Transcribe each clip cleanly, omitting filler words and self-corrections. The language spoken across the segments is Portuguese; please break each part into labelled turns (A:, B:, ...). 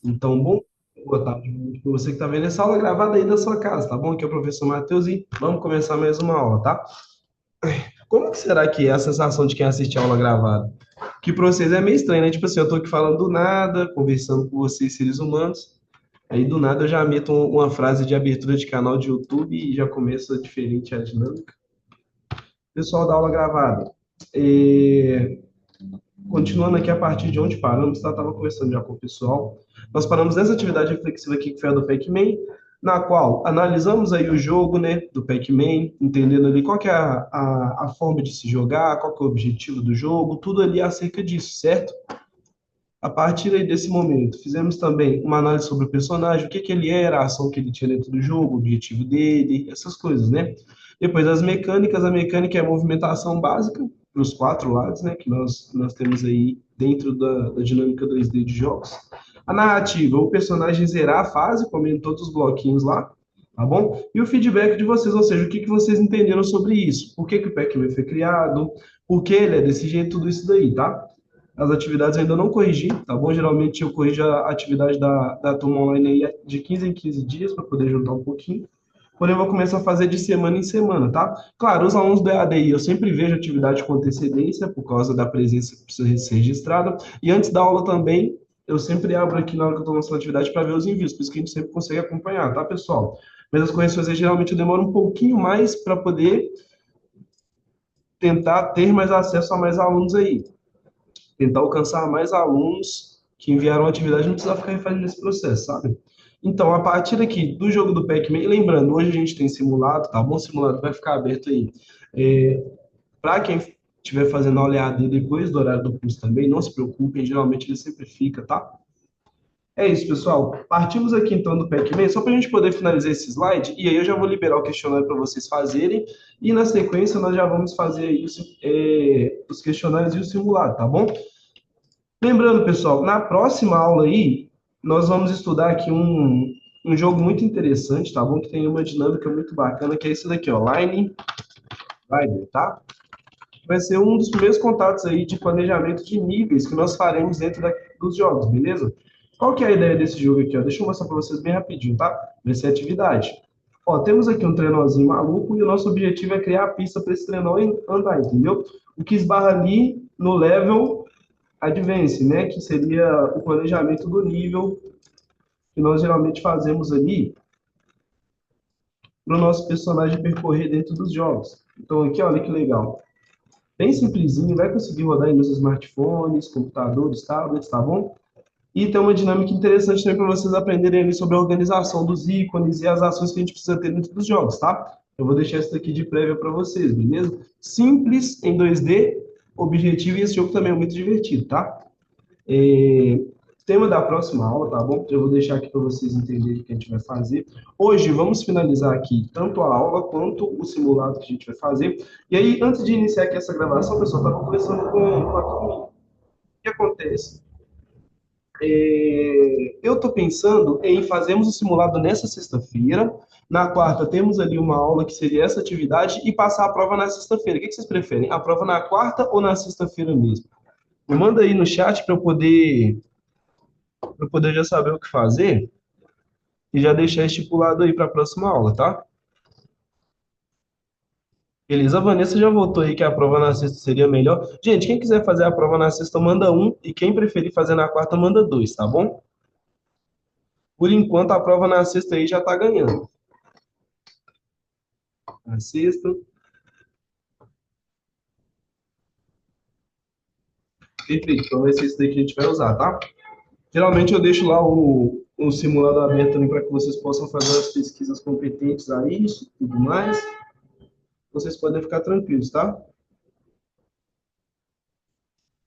A: Então, boa tarde para você que está vendo essa aula gravada aí da sua casa, tá bom? Aqui é o professor Matheus e vamos começar mais uma aula, tá? Como que será que é a sensação de quem assiste a aula gravada? Que para vocês é meio estranho, né? Tipo assim, eu tô aqui falando do nada, conversando com vocês, seres humanos, aí do nada eu já meto uma frase de abertura de canal de YouTube e já começa diferente a dinâmica. Pessoal da aula gravada, é, continuando aqui a partir de onde paramos, tá? Estava conversando já com o pessoal. Nós paramos nessa atividade reflexiva aqui que foi a do Pac-Man, na qual analisamos aí o jogo, né, do Pac-Man, entendendo ali qual que é a forma de se jogar, qual que é o objetivo do jogo, tudo ali acerca disso, certo? A partir aí desse momento, fizemos também uma análise sobre o personagem, o que que ele era, a ação que ele tinha dentro do jogo, o objetivo dele, essas coisas, né? Depois as mecânicas, a mecânica é a movimentação básica para os quatro lados, né, que nós temos aí dentro da dinâmica 2D de jogos. A narrativa, o personagem zerar a fase, comendo todos os bloquinhos lá, tá bom? E o feedback de vocês, ou seja, o que que vocês entenderam sobre isso? Por que que o Pac-Man foi criado? Por que ele é desse jeito? Tudo isso daí, tá? As atividades eu ainda não corrigi, tá bom? Geralmente eu corrijo a atividade da turma online aí de 15 em 15 dias para poder juntar um pouquinho. Porém, eu vou começar a fazer de semana em semana, tá? Claro, os alunos do EADI, eu sempre vejo atividade com antecedência, por causa da presença que precisa ser registrada. E antes da aula também, eu sempre abro aqui na hora que eu estou lançando a atividade para ver os envios, por isso que a gente sempre consegue acompanhar, tá, pessoal? Mas as correções aí, geralmente eu demoro um pouquinho mais para poder tentar ter mais acesso a mais alunos aí, tentar alcançar mais alunos que enviaram a atividade, não precisar ficar refazendo esse processo, sabe? Então, a partir aqui do jogo do Pac-Man, lembrando, hoje a gente tem simulado, tá bom? O simulado vai ficar aberto aí. Para quem estiver fazendo a olhada depois do horário do curso também, não se preocupem, geralmente ele sempre fica, tá? É isso, pessoal. Partimos aqui então do Pac-Man, só para a gente poder finalizar esse slide, e aí eu já vou liberar o questionário para vocês fazerem, e na sequência nós já vamos fazer aí os questionários e o simulado, tá bom? Lembrando, pessoal, na próxima aula aí, nós vamos estudar aqui um jogo muito interessante, tá bom? Que tem uma dinâmica muito bacana, que é esse daqui, ó, Line Rider, tá? Vai ser um dos primeiros contatos aí de planejamento de níveis que nós faremos dentro dos jogos, beleza? Qual que é a ideia desse jogo aqui, ó? Deixa eu mostrar para vocês bem rapidinho, tá? Vai ser atividade. Ó, temos aqui um trenózinho maluco e o nosso objetivo é criar a pista para esse trenó andar, entendeu? O que esbarra ali no level Advance, né? Que seria o planejamento do nível que nós geralmente fazemos ali para o nosso personagem percorrer dentro dos jogos. Então, aqui, olha que legal. Bem simplesinho, vai conseguir rodar aí nos smartphones, computadores, tablets, tá bom? E tem uma dinâmica interessante também para vocês aprenderem ali sobre a organização dos ícones e as ações que a gente precisa ter dentro dos jogos, tá? Eu vou deixar isso daqui de prévia para vocês, beleza? Simples em 2D, objetivo, e esse jogo também é muito divertido, tá? É, tema da próxima aula, tá bom? Eu vou deixar aqui para vocês entenderem o que a gente vai fazer. Hoje vamos finalizar aqui tanto a aula quanto o simulado que a gente vai fazer. E aí, antes de iniciar aqui essa gravação, pessoal, estava conversando com a turma. O que acontece? Eu estou pensando em fazermos o simulado nessa sexta-feira. Na quarta, temos ali uma aula que seria essa atividade e passar a prova na sexta-feira. O que vocês preferem? A prova na quarta ou na sexta-feira mesmo? Me manda aí no chat para poder já saber o que fazer e já deixar estipulado aí para a próxima aula, tá? Beleza, a Vanessa já voltou aí que a prova na sexta seria melhor. Gente, quem quiser fazer a prova na sexta, manda um, e quem preferir fazer na quarta, manda dois, tá bom? Por enquanto, a prova na sexta aí já tá ganhando. Na sexta, perfeito. Então vai ser isso daí que a gente vai usar, tá? Geralmente eu deixo lá o simulado aberto também para que vocês possam fazer as pesquisas competentes a isso e tudo mais. Vocês podem ficar tranquilos, tá?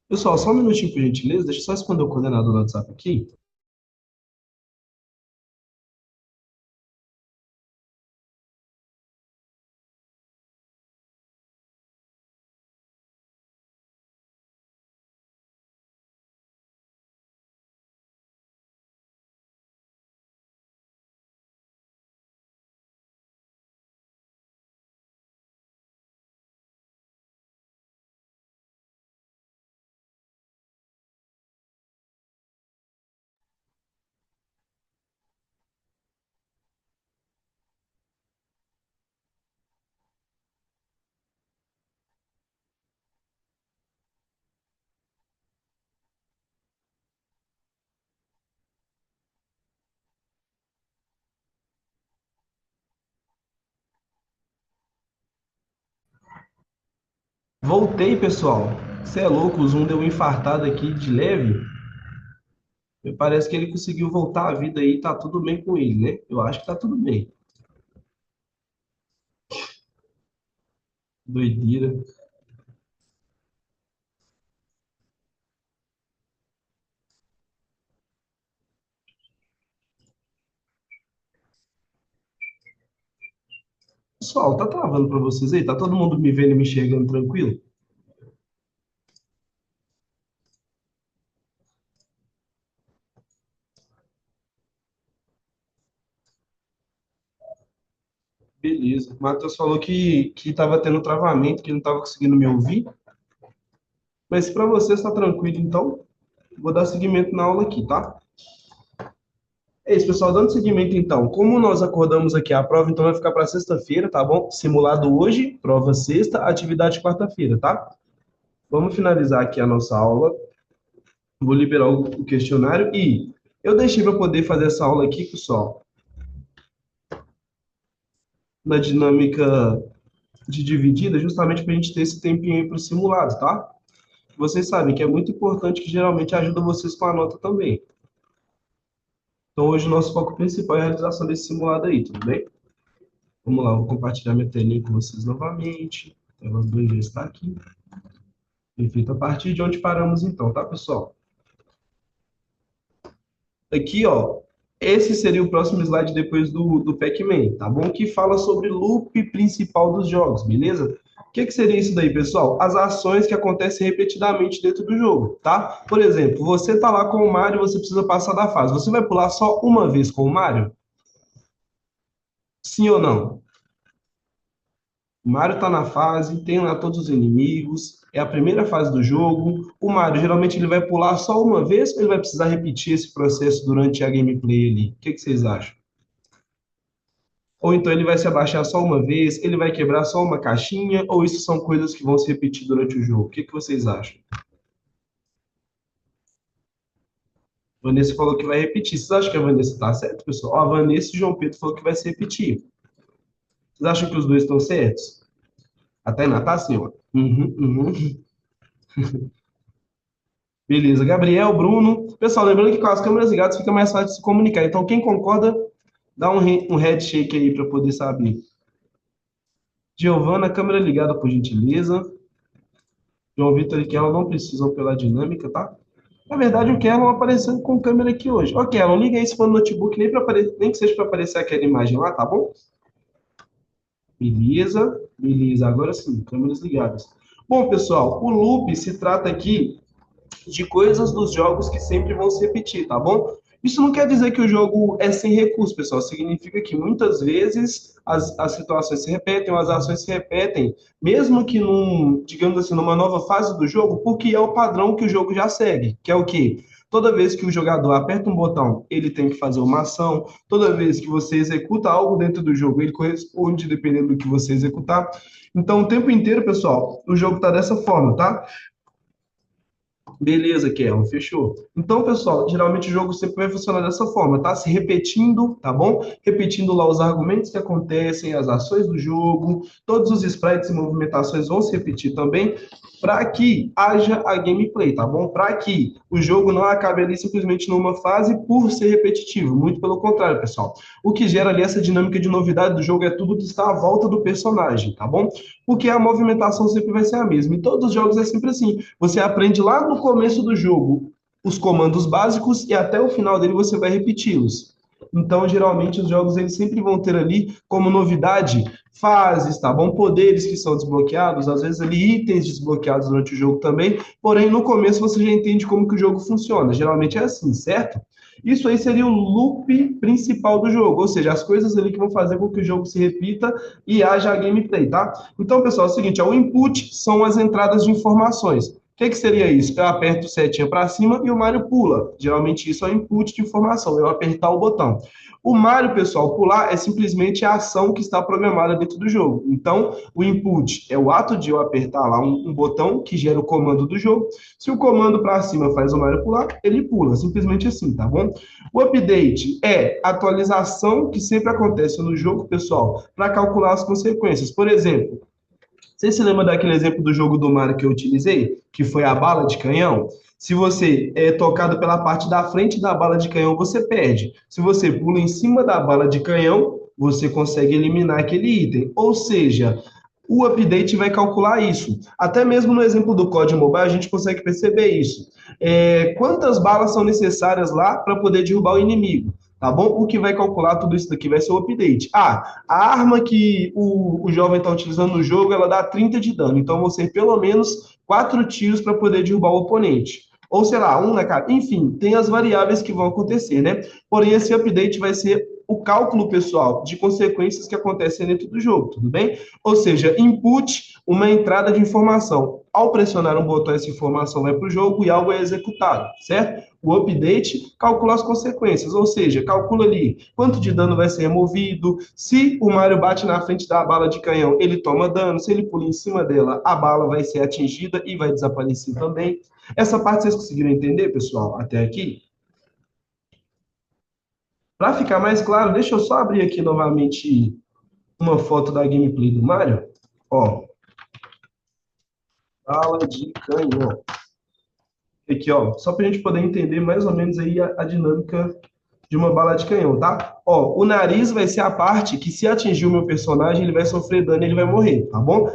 A: Pessoal, só um minutinho, por gentileza. Deixa eu só responder o coordenador do WhatsApp aqui. Voltei, pessoal. Você é louco, o Zoom deu uma infartada aqui de leve. Me parece que ele conseguiu voltar à vida aí, tá tudo bem com ele, né? Eu acho que tá tudo bem. Doideira. Pessoal, tá travando pra vocês aí? Tá todo mundo me vendo e me enxergando tranquilo? Beleza. O Matheus falou que tava tendo travamento, que não tava conseguindo me ouvir. Mas se pra você está tranquilo, então, vou dar seguimento na aula aqui, tá? É isso, pessoal. Dando seguimento, então. Como nós acordamos aqui, a prova então vai ficar para sexta-feira, tá bom? Simulado hoje, prova sexta, atividade quarta-feira, tá? Vamos finalizar aqui a nossa aula. Vou liberar o questionário e eu deixei para poder fazer essa aula aqui, pessoal, na dinâmica de dividida, justamente para a gente ter esse tempinho aí para o simulado, tá? Vocês sabem que é muito importante, que geralmente ajuda vocês com a nota também. Então, hoje o nosso foco principal é a realização desse simulado aí, tudo bem? Vamos lá, vou compartilhar minha telinha com vocês novamente. A tela 2 já está aqui. Perfeito. A partir de onde paramos então, tá, pessoal? Aqui, ó, esse seria o próximo slide depois do Pac-Man, tá bom? Que fala sobre loop principal dos jogos, beleza? O que seria isso daí, pessoal? As ações que acontecem repetidamente dentro do jogo, tá? Por exemplo, você tá lá com o Mario, você precisa passar da fase. Você vai pular só uma vez com o Mario? Sim ou não? O Mario tá na fase, tem lá todos os inimigos, é a primeira fase do jogo. O Mario, geralmente, ele vai pular só uma vez ou ele vai precisar repetir esse processo durante a gameplay ali? O que vocês acham? Ou então ele vai se abaixar só uma vez, ele vai quebrar só uma caixinha, ou isso são coisas que vão se repetir durante o jogo? O que vocês acham? A Vanessa falou que vai repetir. Vocês acham que a Vanessa tá certa, pessoal? Ó, a Vanessa e o João Pedro falou que vai se repetir. Vocês acham que os dois estão certos? A Tainá tá assim, ó. Uhum, uhum. Beleza. Gabriel, Bruno. Pessoal, lembrando que com as câmeras ligadas fica mais fácil de se comunicar. Então, quem concorda, dá um headshake aí para poder saber. Giovana, câmera ligada, por gentileza. João Vitor e Kellan não precisam pela dinâmica, tá? Na verdade, o Kellan aparecendo com câmera aqui hoje. Ó, Kellan, liga aí se for no notebook, nem que seja para aparecer aquela imagem lá, tá bom? Beleza, beleza. Agora sim, câmeras ligadas. Bom, pessoal, o loop se trata aqui de coisas dos jogos que sempre vão se repetir, tá bom? Isso não quer dizer que o jogo é sem recurso, pessoal. Significa que muitas vezes as situações se repetem, as ações se repetem, mesmo que digamos assim, numa nova fase do jogo, porque é o padrão que o jogo já segue, que é o quê? Toda vez que o jogador aperta um botão, ele tem que fazer uma ação. Toda vez que você executa algo dentro do jogo, ele corresponde dependendo do que você executar. Então, o tempo inteiro, pessoal, o jogo está dessa forma, tá? Beleza, Kelvin, fechou. Então, pessoal, geralmente o jogo sempre vai funcionar dessa forma, tá? Se repetindo, tá bom? Repetindo lá os argumentos que acontecem, as ações do jogo, todos os sprites e movimentações vão se repetir também, para que haja a gameplay, tá bom? Para que o jogo não acabe ali simplesmente numa fase por ser repetitivo. Muito pelo contrário, pessoal. O que gera ali essa dinâmica de novidade do jogo é tudo que está à volta do personagem, tá bom? Porque a movimentação sempre vai ser a mesma. Em todos os jogos é sempre assim. Você aprende lá no começo do jogo os comandos básicos e até o final dele você vai repeti-los. Então, geralmente, os jogos eles sempre vão ter ali como novidade fases, tá bom? Poderes que são desbloqueados, às vezes ali itens desbloqueados durante o jogo também. Porém, no começo você já entende como que o jogo funciona. Geralmente é assim, certo? Isso aí seria o loop principal do jogo, ou seja, as coisas ali que vão fazer com que o jogo se repita e haja a gameplay, tá? Então, pessoal, é o seguinte, ó, o input são as entradas de informações. O que seria isso? Eu aperto setinha para cima e o Mario pula. Geralmente isso é o input de informação, eu apertar o botão. O Mario, pessoal, pular é simplesmente a ação que está programada dentro do jogo. Então, o input é o ato de eu apertar lá um botão que gera o comando do jogo. Se o comando para cima faz o Mario pular, ele pula. Simplesmente assim, tá bom? O update é a atualização que sempre acontece no jogo, pessoal, para calcular as consequências. Por exemplo, Você se lembra daquele exemplo do jogo do Mario que eu utilizei, que foi a bala de canhão? Se você é tocado pela parte da frente da bala de canhão, você perde. Se você pula em cima da bala de canhão, você consegue eliminar aquele item. Ou seja, o update vai calcular isso. Até mesmo no exemplo do COD Mobile, a gente consegue perceber isso. Quantas balas são necessárias lá para poder derrubar o inimigo? Tá bom? O que vai calcular tudo isso daqui vai ser o update. A arma que o jovem está utilizando no jogo, ela dá 30 de dano. Então vão ser pelo menos 4 tiros para poder derrubar o oponente. Ou sei lá, um na cara. Enfim, tem as variáveis que vão acontecer, né? Porém, esse update vai ser o cálculo, pessoal, de consequências que acontecem dentro do jogo, tudo bem? Ou seja, input, uma entrada de informação. Ao pressionar um botão, essa informação vai para o jogo e algo é executado, certo? O update calcula as consequências, ou seja, calcula ali quanto de dano vai ser removido, se o Mario bate na frente da bala de canhão, ele toma dano, se ele pula em cima dela, a bala vai ser atingida e vai desaparecer também. Essa parte vocês conseguiram entender, pessoal, até aqui? Para ficar mais claro, deixa eu só abrir aqui novamente uma foto da gameplay do Mario. Ó, bala de canhão. Aqui, ó, só para a gente poder entender mais ou menos aí a dinâmica de uma bala de canhão, tá? Ó, o nariz vai ser a parte que se atingir o meu personagem, ele vai sofrer dano e ele vai morrer, tá bom?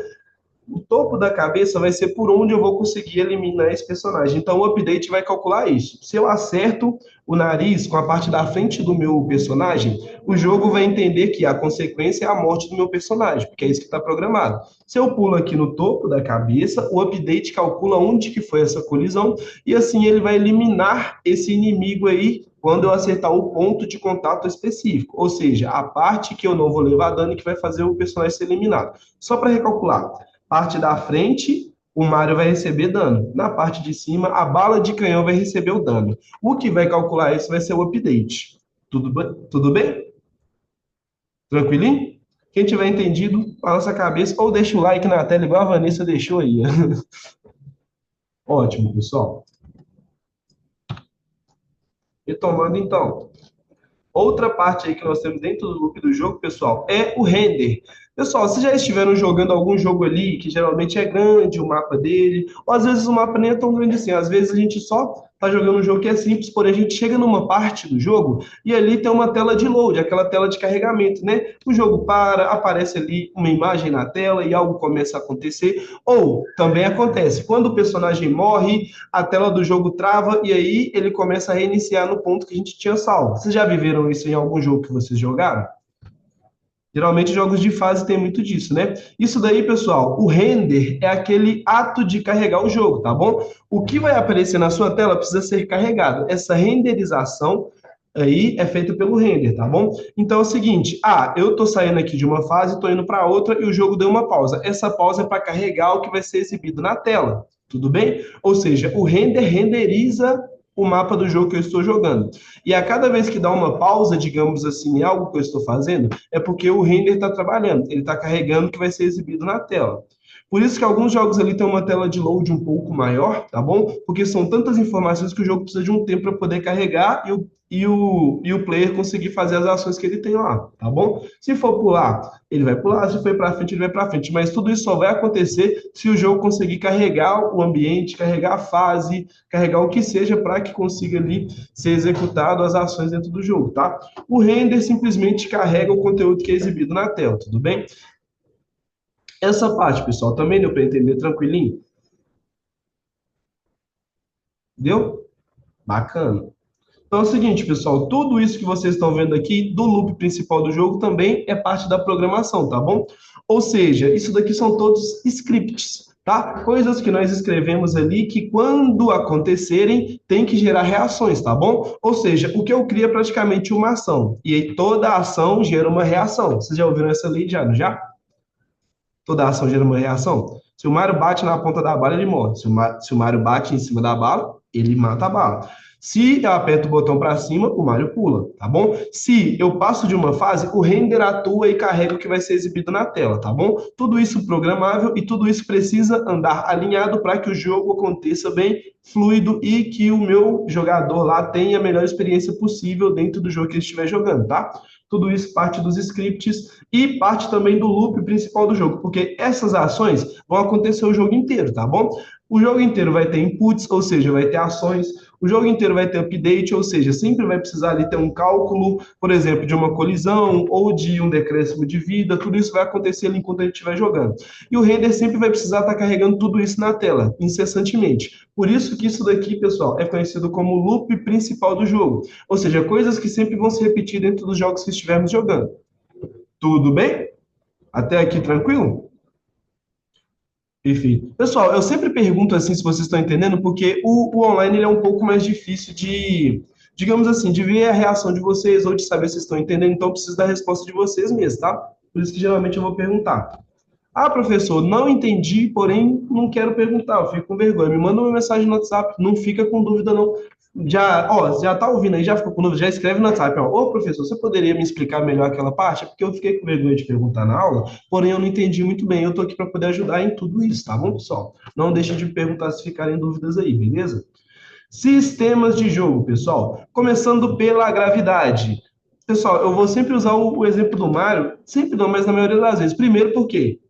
A: O topo da cabeça vai ser por onde eu vou conseguir eliminar esse personagem. Então, o update vai calcular isso. Se eu acerto o nariz com a parte da frente do meu personagem, o jogo vai entender que a consequência é a morte do meu personagem, porque é isso que está programado. Se eu pulo aqui no topo da cabeça, o update calcula onde que foi essa colisão e assim ele vai eliminar esse inimigo aí quando eu acertar o ponto de contato específico, ou seja, a parte que eu não vou levar dano e que vai fazer o personagem ser eliminado. Só para recalcular, parte da frente, o Mario vai receber dano. Na parte de cima, a bala de canhão vai receber o dano. O que vai calcular isso vai ser o update. Tudo bem? Tranquilinho? Quem tiver entendido, balança a cabeça ou deixa o like na tela, igual a Vanessa deixou aí. Ótimo, pessoal. Retomando então. Outra parte aí que nós temos dentro do loop do jogo, pessoal, é o render. Pessoal, se já estiveram jogando algum jogo ali, que geralmente é grande o mapa dele, ou às vezes o mapa nem é tão grande assim, às vezes a gente só tá jogando um jogo que é simples, porém a gente chega numa parte do jogo e ali tem uma tela de load, aquela tela de carregamento, né? O jogo para, aparece ali uma imagem na tela e algo começa a acontecer, ou também acontece, quando o personagem morre, a tela do jogo trava e aí ele começa a reiniciar no ponto que a gente tinha salvo. Vocês já viveram isso em algum jogo que vocês jogaram? Geralmente jogos de fase tem muito disso, né? Isso daí, pessoal, o render é aquele ato de carregar o jogo, tá bom? O que vai aparecer na sua tela precisa ser carregado. Essa renderização aí é feita pelo render, tá bom? Então é o seguinte, eu tô saindo aqui de uma fase, tô indo para outra e o jogo deu uma pausa. Essa pausa é para carregar o que vai ser exibido na tela, tudo bem? Ou seja, o render renderiza o mapa do jogo que eu estou jogando. E a cada vez que dá uma pausa, digamos assim, em algo que eu estou fazendo, é porque o render está trabalhando, ele está carregando o que vai ser exibido na tela. Por isso que alguns jogos ali têm uma tela de load um pouco maior, tá bom? Porque são tantas informações que o jogo precisa de um tempo para poder carregar e o player conseguir fazer as ações que ele tem lá, tá bom? Se for pular, ele vai pular, se for para frente, ele vai para frente. Mas tudo isso só vai acontecer se o jogo conseguir carregar o ambiente, carregar a fase, carregar o que seja para que consiga ali ser executado as ações dentro do jogo, tá? O render simplesmente carrega o conteúdo que é exibido na tela, tudo bem? Essa parte, pessoal, também deu para entender tranquilinho? Deu? Bacana. Então é o seguinte, pessoal, tudo isso que vocês estão vendo aqui do loop principal do jogo também é parte da programação, tá bom? Ou seja, isso daqui são todos scripts, tá? Coisas que nós escrevemos ali que quando acontecerem tem que gerar reações, tá bom? Ou seja, o que eu crio é praticamente uma ação e aí toda ação gera uma reação. Vocês já ouviram essa lei já, não já? Toda ação gera uma reação. Se o Mario bate na ponta da bala, ele morre. Se o Mario bate em cima da bala, ele mata a bala. Se eu aperto o botão para cima, o Mario pula, tá bom? Se eu passo de uma fase, o render atua e carrega o que vai ser exibido na tela, tá bom? Tudo isso programável e tudo isso precisa andar alinhado para que o jogo aconteça bem fluido e que o meu jogador lá tenha a melhor experiência possível dentro do jogo que ele estiver jogando, tá? tudo isso parte dos scripts e parte também do loop principal do jogo, porque essas ações vão acontecer o jogo inteiro, tá bom? O jogo inteiro vai ter inputs, ou seja, vai ter ações, o jogo inteiro vai ter update, ou seja, sempre vai precisar ali ter um cálculo, por exemplo, de uma colisão ou de um decréscimo de vida, tudo isso vai acontecer ali enquanto a gente estiver jogando. E o render sempre vai precisar estar carregando tudo isso na tela, incessantemente. Por isso que isso daqui, pessoal, é conhecido como o loop principal do jogo, ou seja, coisas que sempre vão se repetir dentro dos jogos que estivermos jogando. Tudo bem? Até aqui tranquilo? Perfeito. Pessoal, eu sempre pergunto assim se vocês estão entendendo, porque o online ele é um pouco mais difícil de, digamos assim, de ver a reação de vocês ou de saber se vocês estão entendendo, então eu preciso da resposta de vocês mesmo, tá? Por isso que geralmente eu vou perguntar. Ah, professor, não entendi, porém não quero perguntar, eu fico com vergonha. Me manda uma mensagem no WhatsApp, não fica com dúvida não. Já tá ouvindo aí, já ficou com dúvida, já escreve no WhatsApp, ó. Ô, professor, você poderia me explicar melhor aquela parte? É porque eu fiquei com vergonha de perguntar na aula, porém eu não entendi muito bem. Eu tô aqui para poder ajudar em tudo isso, tá bom, pessoal? Não deixe de me perguntar se ficarem dúvidas aí, beleza? Sistemas de jogo, pessoal. Começando pela gravidade. Pessoal, eu vou sempre usar o exemplo do Mario, sempre não, mas na maioria das vezes. Primeiro, por quê?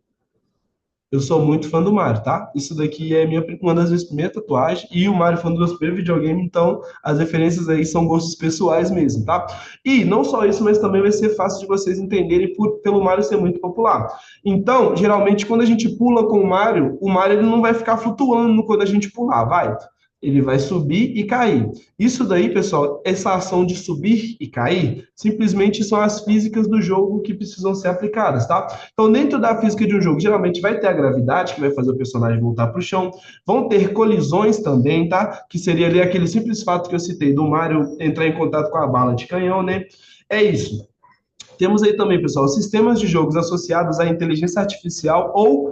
A: Eu sou muito fã do Mario, tá? Isso daqui é uma das minhas primeiras tatuagens e o Mario foi um dos meus primeiros videogames, então as referências aí são gostos pessoais mesmo, tá? E não só isso, mas também vai ser fácil de vocês entenderem pelo Mario ser muito popular. Então, geralmente, quando a gente pula com o Mario ele não vai ficar flutuando quando a gente pular, vai. Ele vai subir e cair. Isso daí, pessoal, essa ação de subir e cair, simplesmente são as físicas do jogo que precisam ser aplicadas, tá? Então, dentro da física de um jogo, geralmente vai ter a gravidade, que vai fazer o personagem voltar para o chão, vão ter colisões também, tá? Que seria ali aquele simples fato que eu citei do Mario entrar em contato com a bala de canhão, né? É isso. Temos aí também, pessoal, sistemas de jogos associados à inteligência artificial ou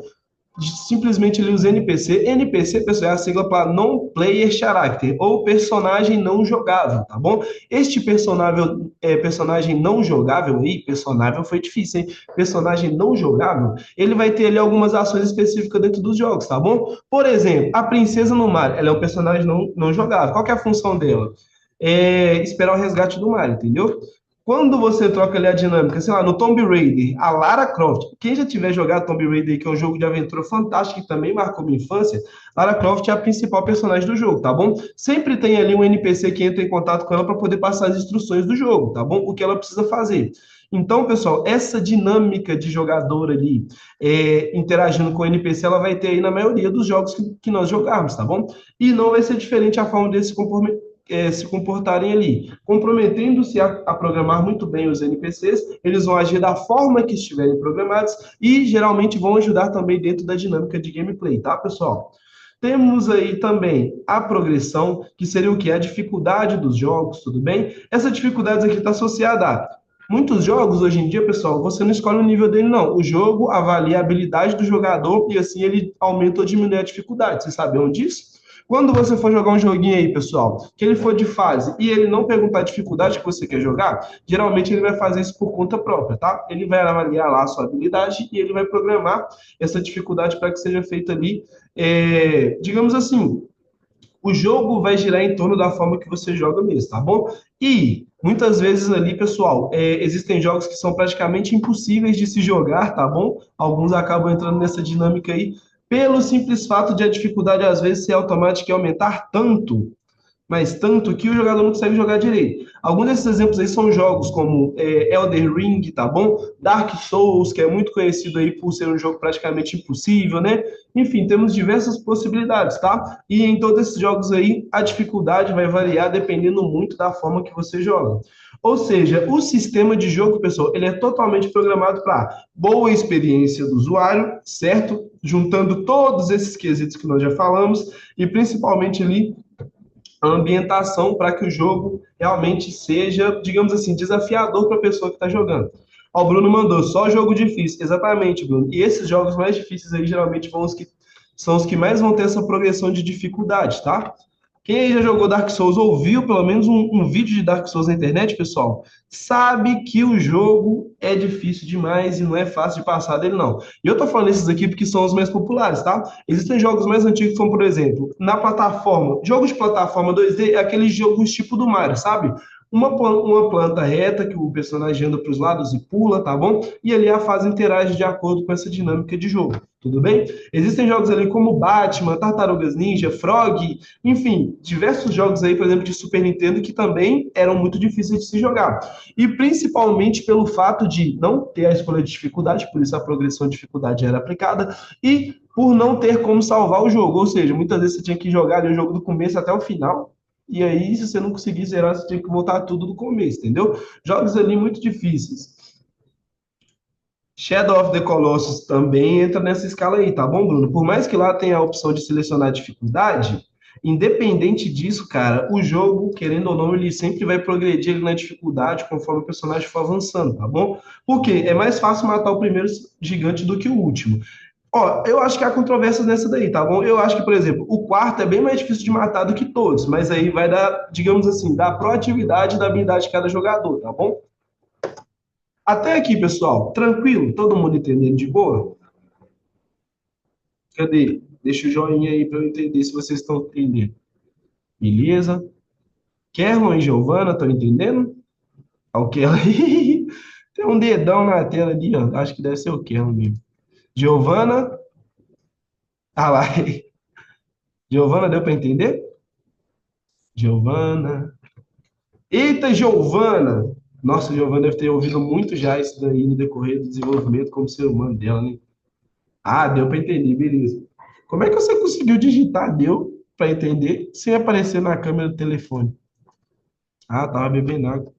A: simplesmente ali os NPC. NPC, pessoal, é a sigla para Non-Player Character, ou personagem não jogável, tá bom? Este personagem não jogável aí, personagem foi difícil, hein? Personagem não jogável, ele vai ter ali algumas ações específicas dentro dos jogos, tá bom? Por exemplo, a princesa no mar, ela é um personagem não jogável. Qual que é a função dela? É esperar o resgate do mar, entendeu? Quando você troca ali a dinâmica, sei lá, no Tomb Raider, a Lara Croft, quem já tiver jogado Tomb Raider, que é um jogo de aventura fantástico que também marcou minha infância, Lara Croft é a principal personagem do jogo, tá bom? Sempre tem ali um NPC que entra em contato com ela para poder passar as instruções do jogo, tá bom? O que ela precisa fazer. Então, pessoal, essa dinâmica de jogador ali interagindo com o NPC, ela vai ter aí na maioria dos jogos que nós jogarmos, tá bom? E não vai ser diferente a forma desse comportamento se comportarem ali, comprometendo-se a programar muito bem os NPCs, eles vão agir da forma que estiverem programados e geralmente vão ajudar também dentro da dinâmica de gameplay, tá, pessoal? Temos aí também a progressão, que seria o que? A dificuldade dos jogos, tudo bem? Essa dificuldade aqui está associada a muitos jogos hoje em dia, pessoal, você não escolhe o nível dele, não. O jogo avalia a habilidade do jogador e assim ele aumenta ou diminui a dificuldade. Vocês sabiam disso? Quando você for jogar um joguinho aí, pessoal, que ele for de fase e ele não perguntar a dificuldade que você quer jogar, geralmente ele vai fazer isso por conta própria, tá? Ele vai avaliar lá a sua habilidade e ele vai programar essa dificuldade para que seja feita ali, digamos assim, o jogo vai girar em torno da forma que você joga mesmo, tá bom? E muitas vezes ali, pessoal, existem jogos que são praticamente impossíveis de se jogar, tá bom? Alguns acabam entrando nessa dinâmica aí, pelo simples fato de a dificuldade às vezes ser automática e aumentar tanto, mas tanto que o jogador não consegue jogar direito. Alguns desses exemplos aí são jogos como Elden Ring, tá bom? Dark Souls, que é muito conhecido aí por ser um jogo praticamente impossível, né? Enfim, temos diversas possibilidades, tá? E em todos esses jogos aí, a dificuldade vai variar dependendo muito da forma que você joga. Ou seja, o sistema de jogo, pessoal, ele é totalmente programado para boa experiência do usuário, certo? Juntando todos esses quesitos que nós já falamos e principalmente ali a ambientação para que o jogo realmente seja, digamos assim, desafiador para a pessoa que está jogando. Ó, o Bruno mandou só jogo difícil. Exatamente, Bruno. E esses jogos mais difíceis aí geralmente são os que mais vão ter essa progressão de dificuldade, tá? Quem aí já jogou Dark Souls ou viu pelo menos um vídeo de Dark Souls na internet, pessoal, sabe que o jogo é difícil demais e não é fácil de passar dele, não. E eu tô falando esses aqui porque são os mais populares, tá? Existem jogos mais antigos, como por exemplo, na plataforma, jogo de plataforma 2D é aqueles jogos tipo do Mario, sabe? uma planta reta que o personagem anda para os lados e pula, tá bom? E ali a fase interage de acordo com essa dinâmica de jogo, tudo bem? Existem jogos ali como Batman, Tartarugas Ninja, Frog, enfim, diversos jogos aí, por exemplo, de Super Nintendo que também eram muito difíceis de se jogar. E principalmente pelo fato de não ter a escolha de dificuldade, por isso a progressão de dificuldade era aplicada, e por não ter como salvar o jogo. Ou seja, muitas vezes você tinha que jogar ali o jogo do começo até o final, e aí, se você não conseguir zerar, você tinha que voltar tudo do começo, entendeu? Jogos ali muito difíceis. Shadow of the Colossus também entra nessa escala aí, tá bom, Bruno? Por mais que lá tenha a opção de selecionar dificuldade, independente disso, cara, o jogo, querendo ou não, ele sempre vai progredir ele na dificuldade conforme o personagem for avançando, tá bom? Porque é mais fácil matar o primeiro gigante do que o último. Ó, eu acho que há controvérsias nessa daí, tá bom? Eu acho que, por exemplo, o quarto é bem mais difícil de matar do que todos, mas aí vai dar, digamos assim, da proatividade e da habilidade de cada jogador, tá bom? Até aqui, pessoal, tranquilo? Todo mundo entendendo de boa? Cadê? Deixa o joinha aí para eu entender se vocês estão entendendo. Beleza? Kerlon e Giovana, estão entendendo? Ah, o Kerlon tem um dedão na tela ali, ó. Acho que deve ser o Kerlon mesmo. Giovana, ah lá. Giovana, deu para entender? Giovana. Eita, Giovana! Nossa, Giovana deve ter ouvido muito já isso daí no decorrer do desenvolvimento como ser humano dela, né? Ah, deu para entender, beleza. Como é que você conseguiu digitar deu para entender sem aparecer na câmera do telefone? Ah, tava bebendo água.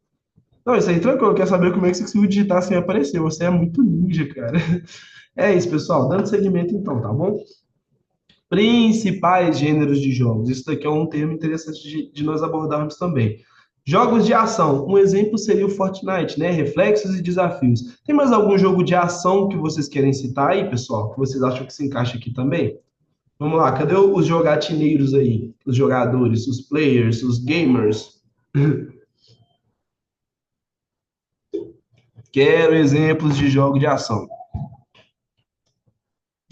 A: Não, isso aí tranquilo. Eu quero saber como é que você conseguiu digitar sem aparecer. Você é muito ninja, cara. É isso, pessoal. Dando seguimento então, tá bom? Principais gêneros de jogos. Isso daqui é um termo interessante de nós abordarmos também. Jogos de ação. Um exemplo seria o Fortnite, né? Reflexos e desafios. Tem mais algum jogo de ação que vocês querem citar aí, pessoal? Que vocês acham que se encaixa aqui também? Vamos lá, cadê os jogatineiros aí? Os jogadores, os players, os gamers? Quero exemplos de jogo de ação.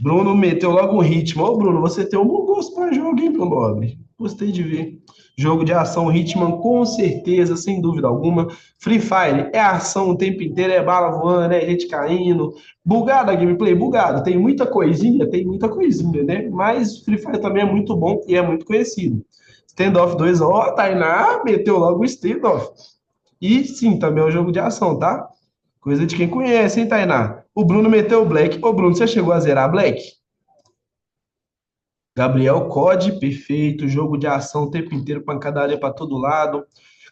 A: Bruno meteu logo um ritmo. Ô, Bruno, você tem um bom gosto para jogo, hein, meu nobre? Gostei de ver. Jogo de ação, Hitman, com certeza, sem dúvida alguma. Free Fire é ação o tempo inteiro, é bala voando, é gente caindo. Bugado a gameplay, bugado. Tem muita coisinha, né? Mas Free Fire também é muito bom e é muito conhecido. Standoff 2, ó, Tainá meteu logo o Standoff. E sim, também é um jogo de ação, tá? Coisa de quem conhece, hein, Tainá? O Bruno meteu o Black. Ô, Bruno, você chegou a zerar Black? Gabriel COD, perfeito. Jogo de ação o tempo inteiro, pancadaria para todo lado.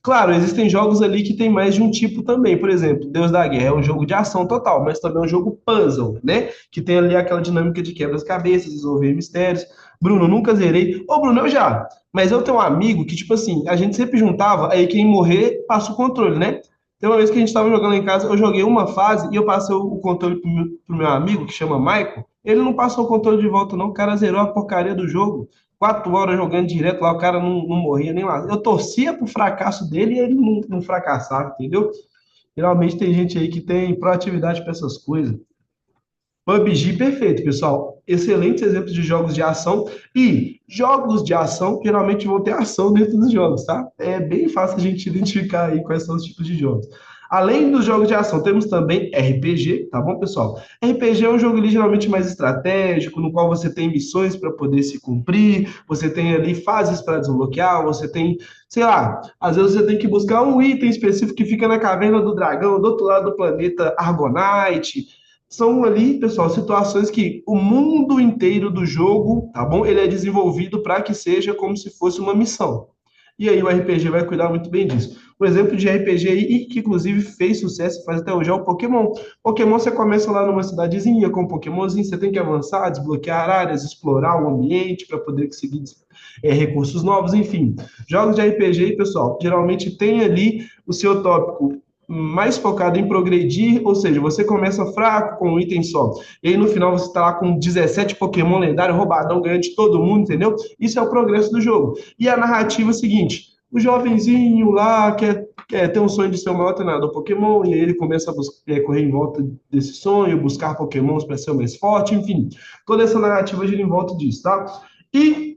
A: Claro, existem jogos ali que tem mais de um tipo também. Por exemplo, Deus da Guerra é um jogo de ação total, mas também é um jogo puzzle, né? Que tem ali aquela dinâmica de quebra-cabeças, resolver mistérios. Bruno, nunca zerei. Ô, Bruno, eu já. Mas eu tenho um amigo que, tipo assim, a gente sempre juntava, aí quem morrer passa o controle, né? Tem uma vez que a gente estava jogando lá em casa, eu joguei uma fase e eu passei o controle pro meu amigo, que chama Michael. Ele não passou o controle de volta, não. O cara zerou a porcaria do jogo. 4 horas jogando direto lá, o cara não morria nem lá. Eu torcia pro fracasso dele e ele não fracassava, entendeu? Geralmente tem gente aí que tem proatividade para essas coisas. PUBG, perfeito, pessoal. Excelentes exemplos de jogos de ação. E jogos de ação geralmente vão ter ação dentro dos jogos, tá? É bem fácil a gente identificar aí quais são os tipos de jogos. Além dos jogos de ação, temos também RPG, tá bom, pessoal? RPG é um jogo ali geralmente mais estratégico, no qual você tem missões para poder se cumprir, você tem ali fases para desbloquear, você tem, sei lá, às vezes você tem que buscar um item específico que fica na caverna do dragão, do outro lado do planeta Argonite. São ali, pessoal, situações que o mundo inteiro do jogo, tá bom? Ele é desenvolvido para que seja como se fosse uma missão. E aí o RPG vai cuidar muito bem disso. O exemplo de RPG aí, e que inclusive fez sucesso, faz até hoje, é o Pokémon. Pokémon, você começa lá numa cidadezinha com um Pokémonzinho, você tem que avançar, desbloquear áreas, explorar o ambiente para poder conseguir recursos novos, enfim. Jogos de RPG, pessoal, geralmente tem ali o seu tópico mais focado em progredir, ou seja, você começa fraco com um item só, e aí no final você está lá com 17 Pokémon lendário, roubadão, ganhando de todo mundo, entendeu? Isso é o progresso do jogo. E a narrativa é a seguinte: o jovenzinho lá quer ter um sonho de ser o maior treinador Pokémon, e aí ele começa a correr em volta desse sonho, buscar Pokémons para ser o mais forte, enfim. Toda essa narrativa gira em volta disso, tá? E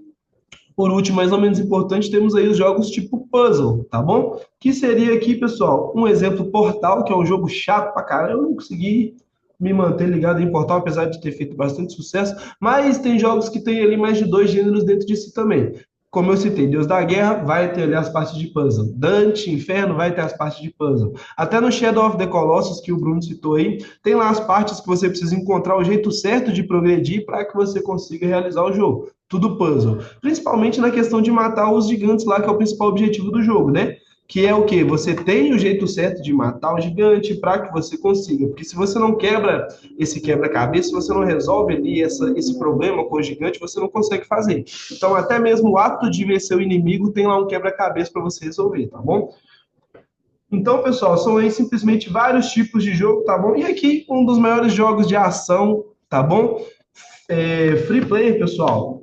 A: Por último, mais ou menos importante, temos aí os jogos tipo puzzle, tá bom? Que seria aqui, pessoal, um exemplo Portal, que é um jogo chato pra caramba, eu não consegui me manter ligado em Portal, apesar de ter feito bastante sucesso, mas tem jogos que tem ali mais de dois gêneros dentro de si também. Como eu citei, Deus da Guerra vai ter ali as partes de puzzle. Dante, Inferno vai ter as partes de puzzle. Até no Shadow of the Colossus, que o Bruno citou aí, tem lá as partes que você precisa encontrar o jeito certo de progredir para que você consiga realizar o jogo. Tudo puzzle. Principalmente na questão de matar os gigantes lá, que é o principal objetivo do jogo, né? Que é o quê? Você tem o jeito certo de matar o gigante para que você consiga. Porque se você não quebra esse quebra-cabeça, se você não resolve ali esse problema com o gigante, você não consegue fazer. Então, até mesmo o ato de vencer o inimigo tem lá um quebra-cabeça para você resolver, tá bom? Então, pessoal, são aí simplesmente vários tipos de jogo, tá bom? E aqui, um dos maiores jogos de ação, tá bom? Free play, pessoal.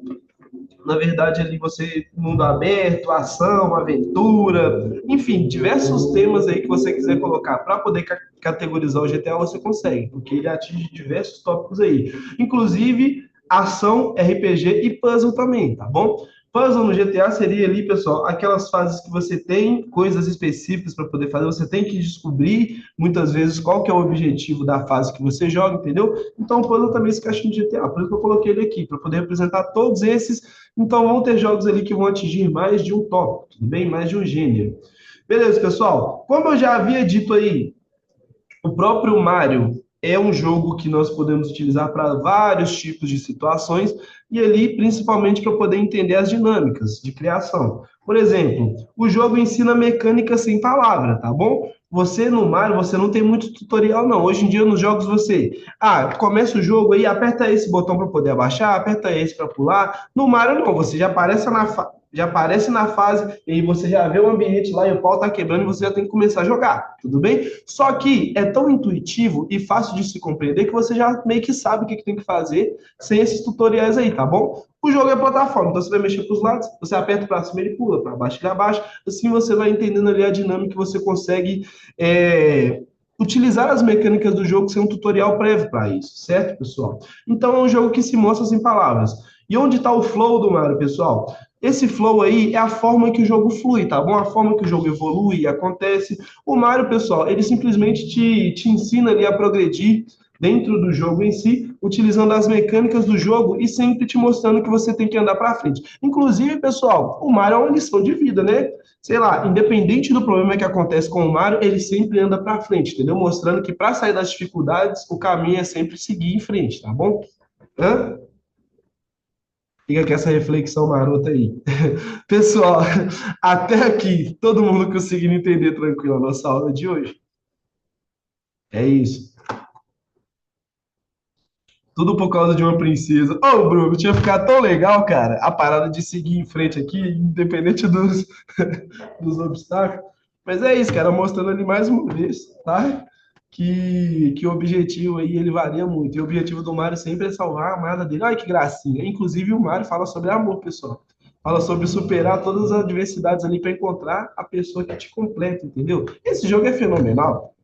A: Na verdade, ali você, mundo aberto, ação, aventura, enfim, diversos temas aí que você quiser colocar para poder categorizar o GTA, você consegue, porque ele atinge diversos tópicos aí. Inclusive, ação, RPG e puzzle também, tá bom? Puzzle no GTA seria ali, pessoal, aquelas fases que você tem coisas específicas para poder fazer, você tem que descobrir muitas vezes qual que é o objetivo da fase que você joga, entendeu? Então, o puzzle também se encaixa no GTA, por isso que eu coloquei ele aqui, para poder representar todos esses. Então, vão ter jogos ali que vão atingir mais de um tópico, tudo bem? Mais de um gênero. Beleza, pessoal? Como eu já havia dito aí, o próprio Mario é um jogo que nós podemos utilizar para vários tipos de situações e ali principalmente para poder entender as dinâmicas de criação. Por exemplo, o jogo ensina mecânica sem palavra, tá bom? Você no Mario, você não tem muito tutorial não. Hoje em dia nos jogos você, começa o jogo aí, aperta esse botão para poder abaixar, aperta esse para pular. No Mario não, você já aparece na fase e aí você já vê o ambiente lá e o pau tá quebrando e você já tem que começar a jogar, tudo bem? Só que é tão intuitivo e fácil de se compreender que você já meio que sabe o que tem que fazer sem esses tutoriais aí, tá bom? O jogo é plataforma, então você vai mexer para os lados, você aperta para cima, ele pula, para baixo ele abaixa, assim você vai entendendo ali a dinâmica e você consegue utilizar as mecânicas do jogo sem um tutorial prévio para isso, certo, pessoal? Então é um jogo que se mostra sem palavras. E onde está o flow do Mario, pessoal? Esse flow aí é a forma que o jogo flui, tá bom? A forma que o jogo evolui, acontece. O Mario, pessoal, ele simplesmente te ensina ali a progredir dentro do jogo em si, utilizando as mecânicas do jogo e sempre te mostrando que você tem que andar para frente. Inclusive, pessoal, o Mario é uma lição de vida, né? Sei lá, independente do problema que acontece com o Mario, ele sempre anda para frente, entendeu? Mostrando que para sair das dificuldades, o caminho é sempre seguir em frente, tá bom? Hã? Fica com essa reflexão marota aí. Pessoal, até aqui, todo mundo conseguindo entender tranquilo a nossa aula de hoje? É isso. Tudo por causa de uma princesa. Ô, Bruno, tinha ficado tão legal, cara, a parada de seguir em frente aqui, independente dos obstáculos. Mas é isso, cara, mostrando ali mais uma vez, tá? Que o objetivo aí, ele varia muito. E o objetivo do Mario sempre é salvar a amada dele. Olha que gracinha. Inclusive, o Mario fala sobre amor, pessoal. Fala sobre superar todas as adversidades ali para encontrar a pessoa que te completa, entendeu? Esse jogo é fenomenal.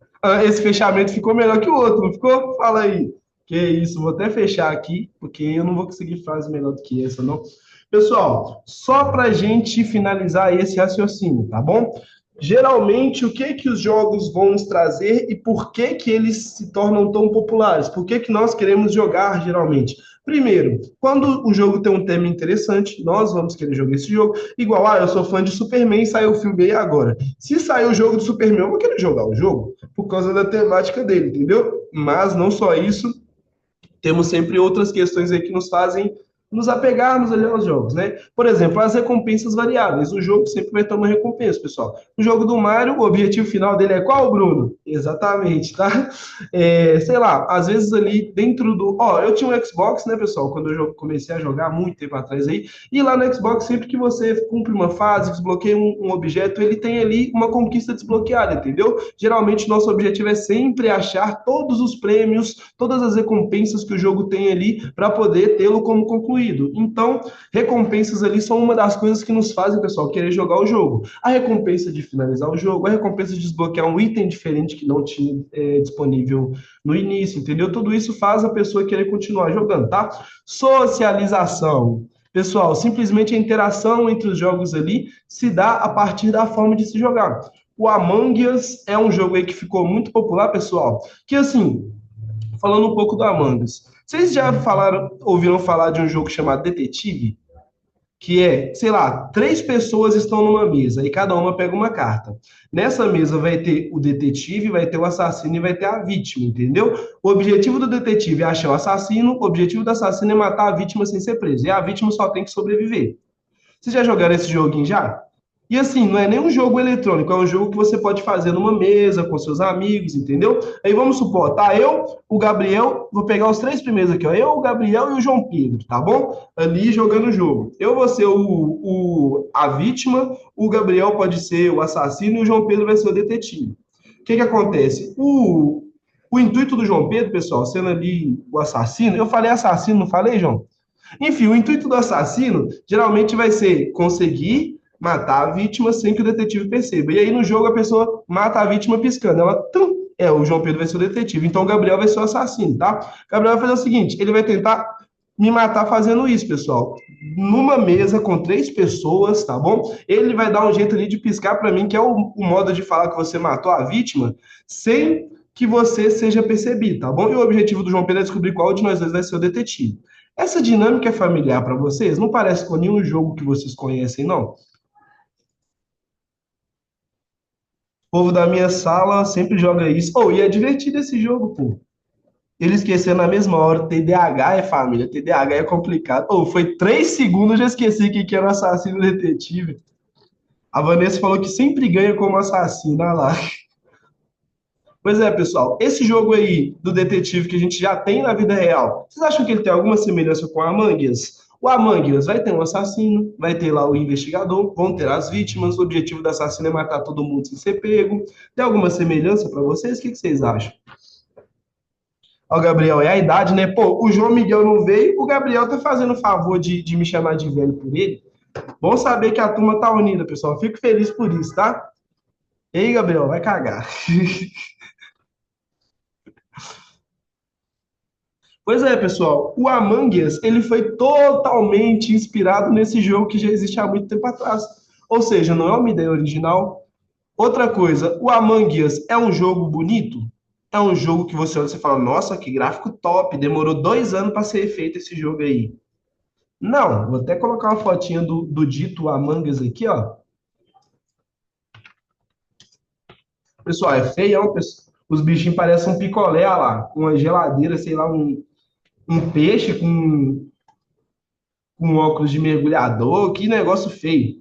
A: Esse fechamento ficou melhor que o outro, não ficou? Fala aí. Que isso, vou até fechar aqui, porque eu não vou conseguir frase melhor do que essa, não. Pessoal, só para a gente finalizar esse raciocínio, tá bom? Geralmente, o que que os jogos vão nos trazer e por que que eles se tornam tão populares? Por que que nós queremos jogar, geralmente? Primeiro, quando o jogo tem um tema interessante, nós vamos querer jogar esse jogo. Igual, eu sou fã de Superman, saiu o filme aí agora. Se sair o jogo do Superman, eu vou querer jogar o jogo por causa da temática dele, entendeu? Mas não só isso, temos sempre outras questões aí que nos fazem nos apegarmos ali aos jogos, né? Por exemplo, as recompensas variáveis. O jogo sempre vai ter uma recompensa, pessoal. O jogo do Mario, o objetivo final dele é qual, Bruno? Exatamente, tá? Sei lá, às vezes ali dentro do... eu tinha um Xbox, né, pessoal? Quando eu comecei a jogar, muito tempo atrás aí, e lá no Xbox, sempre que você cumpre uma fase, desbloqueia um objeto, ele tem ali uma conquista desbloqueada, entendeu? Geralmente, nosso objetivo é sempre achar todos os prêmios, todas as recompensas que o jogo tem ali para poder tê-lo como concluído. Então, recompensas ali são uma das coisas que nos fazem, pessoal, querer jogar o jogo. A recompensa de finalizar o jogo, a recompensa de desbloquear um item diferente que não tinha disponível no início, entendeu? Tudo isso faz a pessoa querer continuar jogando, tá? Socialização. Pessoal, simplesmente a interação entre os jogos ali se dá a partir da forma de se jogar. O Among Us é um jogo aí que ficou muito popular, pessoal, que assim, falando um pouco do Among Us, vocês já ouviram falar de um jogo chamado Detetive? Que é, sei lá, três pessoas estão numa mesa e cada uma pega uma carta. Nessa mesa vai ter o detetive, vai ter o assassino e vai ter a vítima, entendeu? O objetivo do detetive é achar o assassino, o objetivo do assassino é matar a vítima sem ser preso. E a vítima só tem que sobreviver. Vocês já jogaram esse joguinho já? E assim, não é nem um jogo eletrônico, é um jogo que você pode fazer numa mesa com seus amigos, entendeu? Aí vamos supor, tá? Eu, o Gabriel, vou pegar os três primeiros aqui, ó. Eu, o Gabriel e o João Pedro, tá bom? Ali jogando o jogo. Eu vou ser a vítima, o Gabriel pode ser o assassino e o João Pedro vai ser o detetive. O que que acontece? O intuito do João Pedro, pessoal, sendo ali o assassino, eu falei assassino, não falei, João? Enfim, o intuito do assassino geralmente vai ser conseguir matar a vítima sem que o detetive perceba. E aí no jogo a pessoa mata a vítima piscando. Ela, tum, o João Pedro vai ser o detetive. Então o Gabriel vai ser o assassino, tá? O Gabriel vai fazer o seguinte: ele vai tentar me matar fazendo isso, pessoal. Numa mesa com três pessoas, tá bom? Ele vai dar um jeito ali de piscar para mim, que é o modo de falar que você matou a vítima, sem que você seja percebido, tá bom? E o objetivo do João Pedro é descobrir qual de nós dois vai ser o detetive. Essa dinâmica é familiar para vocês? Não parece com nenhum jogo que vocês conhecem, não? O povo da minha sala sempre joga isso. Oh, e é divertido esse jogo, pô. Ele esqueceu na mesma hora. TDAH é família, TDAH é complicado. Oh, foi 3 segundos, eu já esqueci que era o assassino detetive. A Vanessa falou que sempre ganha como assassino, olha lá. Pois é, pessoal, esse jogo aí do detetive que a gente já tem na vida real, vocês acham que ele tem alguma semelhança com o Among Us? O Among Us vai ter um assassino, vai ter lá o investigador, vão ter as vítimas, o objetivo do assassino é matar todo mundo sem ser pego. Tem alguma semelhança para vocês? O que vocês acham? Ó, Gabriel, é a idade, né? Pô, o João Miguel não veio, o Gabriel tá fazendo o favor de me chamar de velho por ele. Bom saber que a turma tá unida, pessoal. Fico feliz por isso, tá? Ei, Gabriel, vai cagar. Pois é, pessoal, o Among Us, ele foi totalmente inspirado nesse jogo que já existe há muito tempo atrás. Ou seja, não é uma ideia original. Outra coisa, o Among Us é um jogo bonito? É um jogo que você olha e você fala, nossa, que gráfico top, demorou 2 anos para ser feito esse jogo aí. Não, vou até colocar uma fotinha do dito Among Us aqui, ó. Pessoal, é feião, pessoal. Os bichinhos parecem um picolé, ó lá, uma geladeira, sei lá, um peixe com óculos de mergulhador, que negócio feio.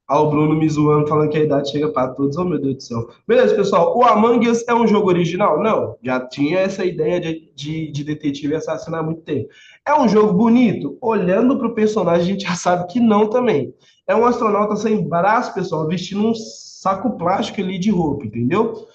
A: Ah, o Bruno me zoando, falando que a idade chega para todos. Oh, meu Deus do céu. Beleza, pessoal. O Among Us é um jogo original? Não. Já tinha essa ideia de detetive e assassino há muito tempo. É um jogo bonito? Olhando para o personagem, a gente já sabe que não também. É um astronauta sem braço, pessoal, vestindo um saco plástico ali de roupa, entendeu?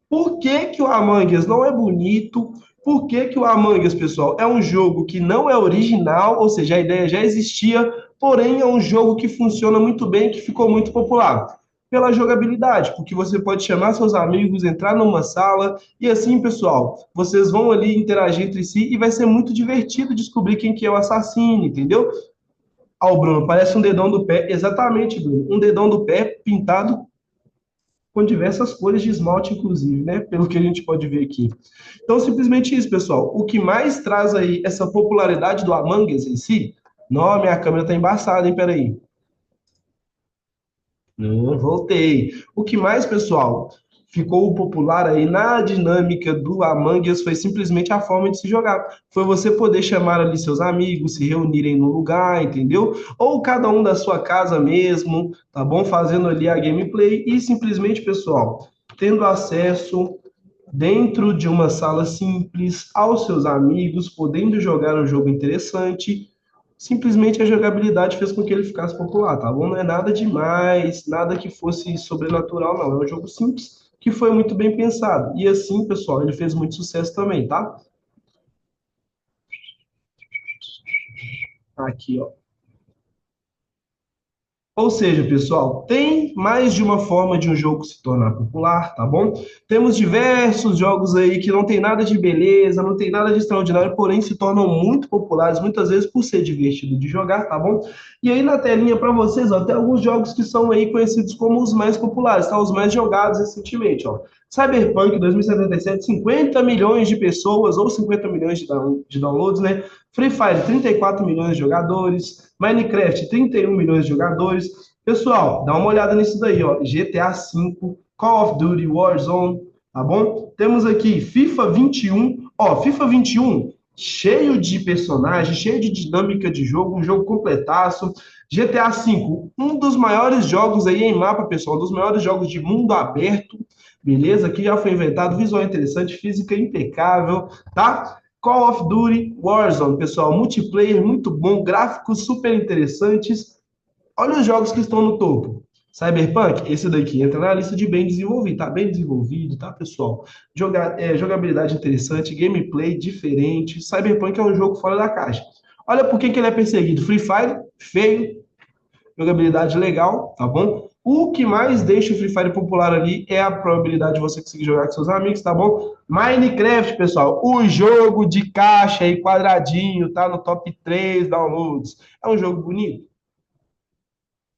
A: Por que que o Among Us não é bonito? Por que que o Among Us, pessoal, é um jogo que não é original, ou seja, a ideia já existia, porém é um jogo que funciona muito bem, que ficou muito popular? Pela jogabilidade, porque você pode chamar seus amigos, entrar numa sala, e assim, pessoal, vocês vão ali interagir entre si e vai ser muito divertido descobrir quem que é o assassino, entendeu? Ah, o Bruno, parece um dedão do pé, exatamente, Bruno, um dedão do pé pintado com diversas cores de esmalte, inclusive, né? Pelo que a gente pode ver aqui. Então, simplesmente isso, pessoal. O que mais traz aí essa popularidade do Among Us em si? Não, minha câmera tá embaçada, hein? Peraí. Não, voltei. O que mais, pessoal, ficou popular aí na dinâmica do Among Us foi simplesmente a forma de se jogar. Foi você poder chamar ali seus amigos, se reunirem no lugar, entendeu? Ou cada um da sua casa mesmo, tá bom? Fazendo ali a gameplay e simplesmente, pessoal, tendo acesso dentro de uma sala simples aos seus amigos, podendo jogar um jogo interessante. Simplesmente a jogabilidade fez com que ele ficasse popular, tá bom? Não é nada demais, nada que fosse sobrenatural, não. É um jogo simples que foi muito bem pensado. E assim, pessoal, ele fez muito sucesso também, tá? Aqui, ó. Ou seja, pessoal, tem mais de uma forma de um jogo se tornar popular, tá bom? Temos diversos jogos aí que não tem nada de beleza, não tem nada de extraordinário, porém se tornam muito populares, muitas vezes por ser divertido de jogar, tá bom? E aí na telinha para vocês, ó, tem alguns jogos que são aí conhecidos como os mais populares, tá? Os mais jogados recentemente, ó. Cyberpunk 2077, 50 milhões de pessoas ou 50 milhões de downloads, né? Free Fire, 34 milhões de jogadores. Minecraft, 31 milhões de jogadores. Pessoal, dá uma olhada nisso daí, ó. GTA V, Call of Duty, Warzone, tá bom? Temos aqui FIFA 21. Ó, FIFA 21, cheio de personagens, cheio de dinâmica de jogo, um jogo completaço. GTA V, um dos maiores jogos aí em mapa, pessoal, um dos maiores jogos de mundo aberto, beleza? Que já foi inventado, visual interessante, física impecável, tá? Call of Duty Warzone, pessoal, multiplayer muito bom, gráficos super interessantes. Olha os jogos que estão no topo. Cyberpunk, esse daqui entra na lista de bem desenvolvido, tá bem desenvolvido, tá, pessoal? Jogabilidade interessante, gameplay diferente. Cyberpunk é um jogo fora da caixa. Olha por que ele é perseguido. Free Fire, feio, jogabilidade legal, tá bom? O que mais deixa o Free Fire popular ali é a probabilidade de você conseguir jogar com seus amigos, tá bom? Minecraft, pessoal, o jogo de caixa aí, quadradinho, tá no top 3 downloads. É um jogo bonito?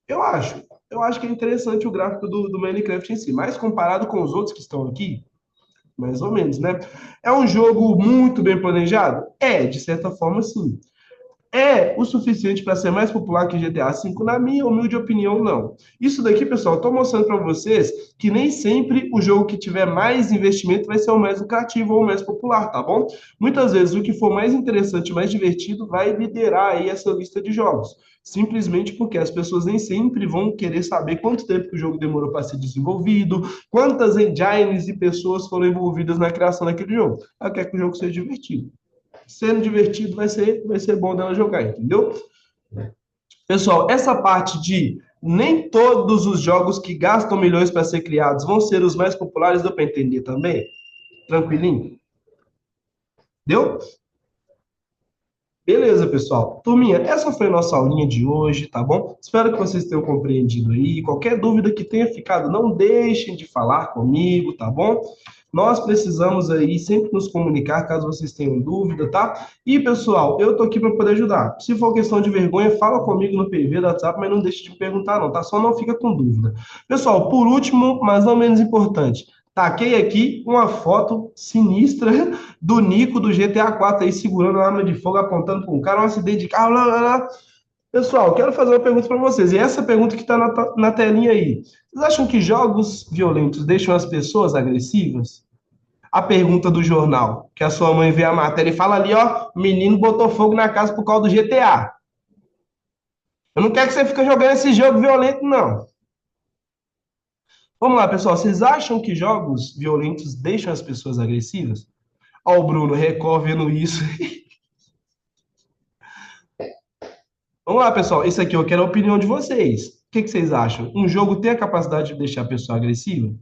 A: Eu acho. Eu acho que é interessante o gráfico do Minecraft em si, mas comparado com os outros que estão aqui, mais ou menos, né? É um jogo muito bem planejado? É, de certa forma, sim. É o suficiente para ser mais popular que GTA V? Na minha humilde opinião, não. Isso daqui, pessoal, estou mostrando para vocês que nem sempre o jogo que tiver mais investimento vai ser o mais lucrativo ou o mais popular, tá bom? Muitas vezes o que for mais interessante, mais divertido, vai liderar aí essa lista de jogos. Simplesmente porque as pessoas nem sempre vão querer saber quanto tempo que o jogo demorou para ser desenvolvido, quantas engines e pessoas foram envolvidas na criação daquele jogo. Ela quer que o jogo seja divertido. Sendo divertido, vai ser bom dela jogar, entendeu? Pessoal, essa parte de nem todos os jogos que gastam milhões para ser criados vão ser os mais populares, deu para entender também? Tranquilinho? Deu? Beleza, pessoal. Turminha, essa foi a nossa aulinha de hoje, tá bom? Espero que vocês tenham compreendido aí. Qualquer dúvida que tenha ficado, não deixem de falar comigo, tá bom? Nós precisamos aí sempre nos comunicar caso vocês tenham dúvida, tá? E, pessoal, eu tô aqui para poder ajudar. Se for questão de vergonha, fala comigo no PV do WhatsApp, mas não deixe de perguntar, não, tá? Só não fica com dúvida. Pessoal, por último, mas não menos importante, taquei aqui uma foto sinistra do Nico do GTA 4 aí segurando a arma de fogo, apontando para um cara, um acidente de carro. Lá, lá, lá. Pessoal, quero fazer uma pergunta para vocês. E essa pergunta que está na telinha aí. Vocês acham que jogos violentos deixam as pessoas agressivas? A pergunta do jornal, que a sua mãe vê a matéria e fala ali, ó, o menino botou fogo na casa por causa do GTA. Eu não quero que você fique jogando esse jogo violento, não. Vamos lá, pessoal. Vocês acham que jogos violentos deixam as pessoas agressivas? Ó, o Bruno Record vendo isso. Vamos lá, pessoal. Isso aqui eu quero a opinião de vocês. O que vocês acham? Um jogo tem a capacidade de deixar a pessoa agressiva?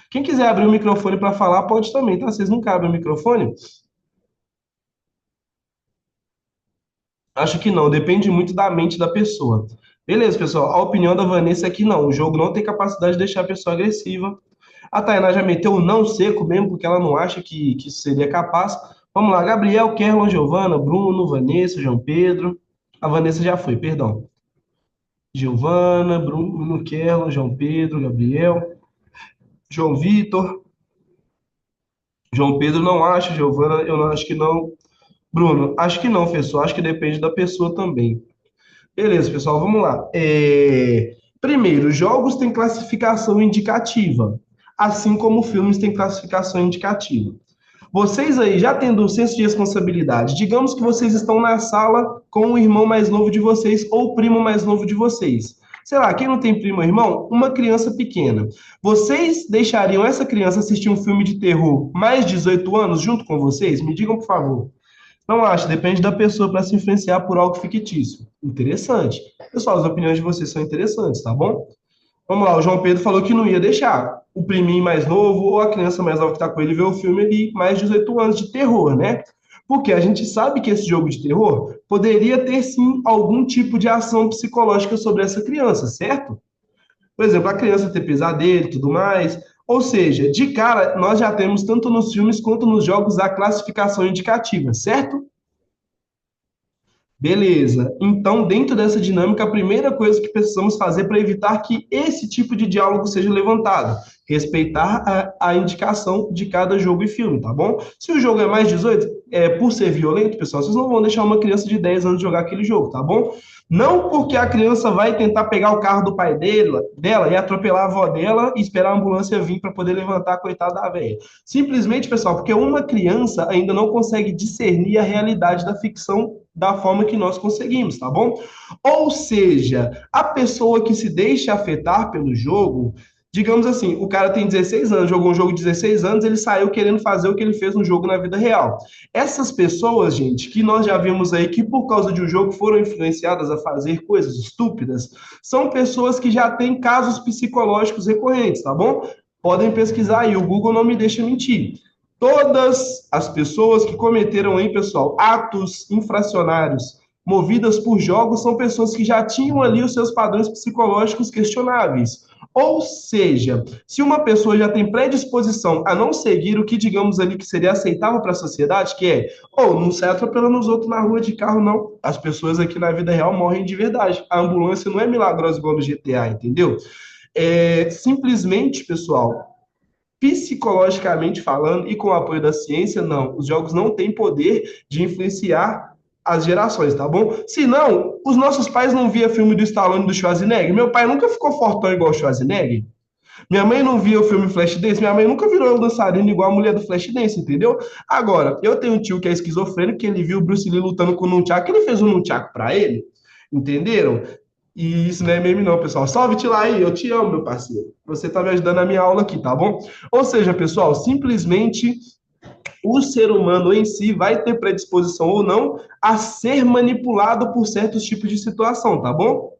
A: Quem quiser abrir o microfone para falar, pode também, tá? Vocês nunca abrem o microfone? Acho que não, depende muito da mente da pessoa. Beleza, pessoal. A opinião da Vanessa é que não. O jogo não tem capacidade de deixar a pessoa agressiva. A Tainá já meteu o não seco mesmo, porque ela não acha que isso seria capaz. Vamos lá, Gabriel, Kerlon, Giovana, Bruno, Vanessa, João Pedro. A Vanessa já foi, perdão. Giovana, Bruno, Kerlon, João Pedro, Gabriel, João Vitor. João Pedro não acha, Giovana, eu não acho que não. Bruno, acho que não, pessoal. Acho que depende da pessoa também. Beleza, pessoal, vamos lá. Primeiro, jogos têm classificação indicativa, assim como filmes têm classificação indicativa. Vocês aí, já tendo um senso de responsabilidade, digamos que vocês estão na sala com o irmão mais novo de vocês ou o primo mais novo de vocês. Sei lá, quem não tem primo ou irmão? Uma criança pequena. Vocês deixariam essa criança assistir um filme de terror mais de 18 anos junto com vocês? Me digam, por favor. Não acho, depende da pessoa para se influenciar por algo fictício. Interessante. Pessoal, as opiniões de vocês são interessantes, tá bom? Vamos lá, o João Pedro falou que não ia deixar o priminho mais novo ou a criança mais nova que está com ele ver o filme ali, mais de 18 anos de terror, né? Porque a gente sabe que esse jogo de terror poderia ter sim algum tipo de ação psicológica sobre essa criança, certo? Por exemplo, a criança ter pesadelo e tudo mais. Ou seja, de cara, nós já temos tanto nos filmes quanto nos jogos a classificação indicativa, certo? Beleza. Então, dentro dessa dinâmica, a primeira coisa que precisamos fazer para evitar que esse tipo de diálogo seja levantado, respeitar a indicação de cada jogo e filme, tá bom? Se o jogo é mais 18, por ser violento, pessoal, vocês não vão deixar uma criança de 10 anos jogar aquele jogo, tá bom? Não porque a criança vai tentar pegar o carro do pai dela e atropelar a avó dela e esperar a ambulância vir para poder levantar a coitada da velha. Simplesmente, pessoal, porque uma criança ainda não consegue discernir a realidade da ficção da forma que nós conseguimos, tá bom? Ou seja, a pessoa que se deixa afetar pelo jogo, digamos assim, o cara tem 16 anos, jogou um jogo de 16 anos, ele saiu querendo fazer o que ele fez no jogo na vida real. Essas pessoas, gente, que nós já vimos aí que por causa de um jogo foram influenciadas a fazer coisas estúpidas, são pessoas que já têm casos psicológicos recorrentes, tá bom? Podem pesquisar aí, o Google não me deixa mentir. Todas as pessoas que cometeram aí, pessoal, atos infracionários movidas por jogos são pessoas que já tinham ali os seus padrões psicológicos questionáveis. Ou seja, se uma pessoa já tem predisposição a não seguir o que digamos ali que seria aceitável para a sociedade, que é, ou não sai atropelando os outros na rua de carro, não. As pessoas aqui na vida real morrem de verdade. A ambulância não é milagrosa igual no GTA, entendeu? Simplesmente, pessoal, psicologicamente falando e com o apoio da ciência, não. Os jogos não têm poder de influenciar as gerações, tá bom? Se não, os nossos pais não via filme do Stallone e do Schwarzenegger. Meu pai nunca ficou fortão igual o Schwarzenegger. Minha mãe não via o filme Flashdance, minha mãe nunca virou dançarina igual a mulher do Flashdance, entendeu? Agora, eu tenho um tio que é esquizofrênico, que ele viu o Bruce Lee lutando com o Nunchaku, ele fez um Nunchaku pra ele, entenderam? E isso não é meme não, pessoal. Salve, Tilaí, eu te amo, meu parceiro. Você tá me ajudando na minha aula aqui, tá bom? Ou seja, pessoal, simplesmente o ser humano em si vai ter predisposição ou não a ser manipulado por certos tipos de situação, tá bom?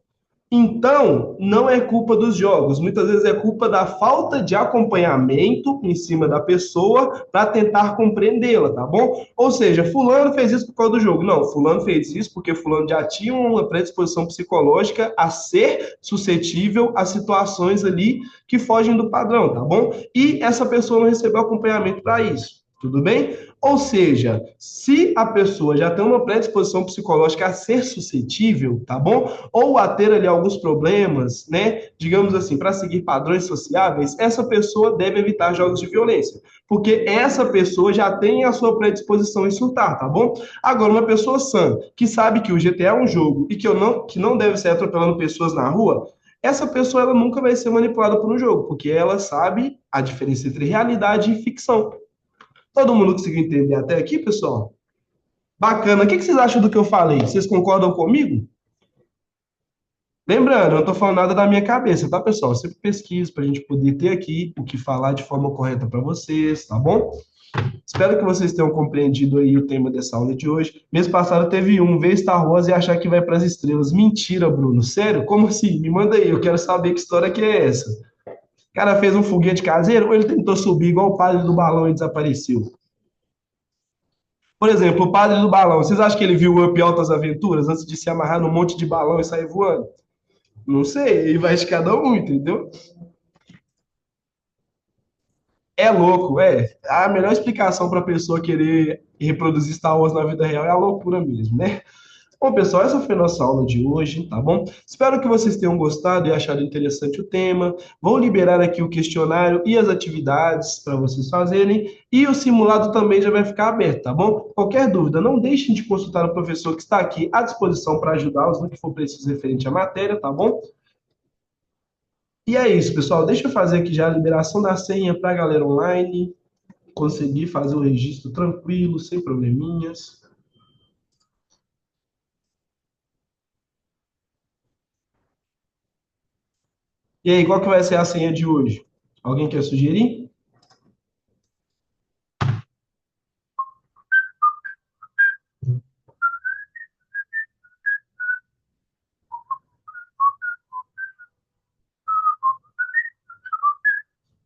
A: Então, não é culpa dos jogos, muitas vezes é culpa da falta de acompanhamento em cima da pessoa para tentar compreendê-la, tá bom? Ou seja, fulano fez isso por causa do jogo. Não, fulano fez isso porque fulano já tinha uma predisposição psicológica a ser suscetível a situações ali que fogem do padrão, tá bom? E essa pessoa não recebeu acompanhamento para isso. Tudo bem? Ou seja, se a pessoa já tem uma predisposição psicológica a ser suscetível, tá bom? Ou a ter ali alguns problemas, né? Digamos assim, para seguir padrões sociáveis, essa pessoa deve evitar jogos de violência, porque essa pessoa já tem a sua predisposição em surtar, tá bom? Agora, uma pessoa sã, que sabe que o GTA é um jogo e que não deve ser atropelando pessoas na rua, essa pessoa ela nunca vai ser manipulada por um jogo, porque ela sabe a diferença entre realidade e ficção. Todo mundo conseguiu entender até aqui, pessoal? Bacana. O que vocês acham do que eu falei? Vocês concordam comigo? Lembrando, eu não estou falando nada da minha cabeça, tá, pessoal? Eu sempre pesquiso para a gente poder ter aqui o que falar de forma correta para vocês, tá bom? Espero que vocês tenham compreendido aí o tema dessa aula de hoje. Mês passado teve um, ver Star Wars e achar que vai para as estrelas. Mentira, Bruno. Sério? Como assim? Me manda aí, eu quero saber que história que é essa. O cara fez um foguete caseiro ou ele tentou subir igual o padre do balão e desapareceu? Por exemplo, o padre do balão, vocês acham que ele viu o Up Altas Aventuras antes de se amarrar num monte de balão e sair voando? Não sei, ele vai de cada um, entendeu? É louco, é. A melhor explicação para a pessoa querer reproduzir Star Wars na vida real é a loucura mesmo, né? Bom, pessoal, essa foi a nossa aula de hoje, tá bom? Espero que vocês tenham gostado e achado interessante o tema. Vou liberar aqui o questionário e as atividades para vocês fazerem. E o simulado também já vai ficar aberto, tá bom? Qualquer dúvida, não deixem de consultar o professor que está aqui à disposição para ajudá-los no que for preciso referente à matéria, tá bom? E é isso, pessoal. Deixa eu fazer aqui já a liberação da senha para a galera online conseguir fazer o registro tranquilo, sem probleminhas. E aí, qual que vai ser a senha de hoje? Alguém quer sugerir?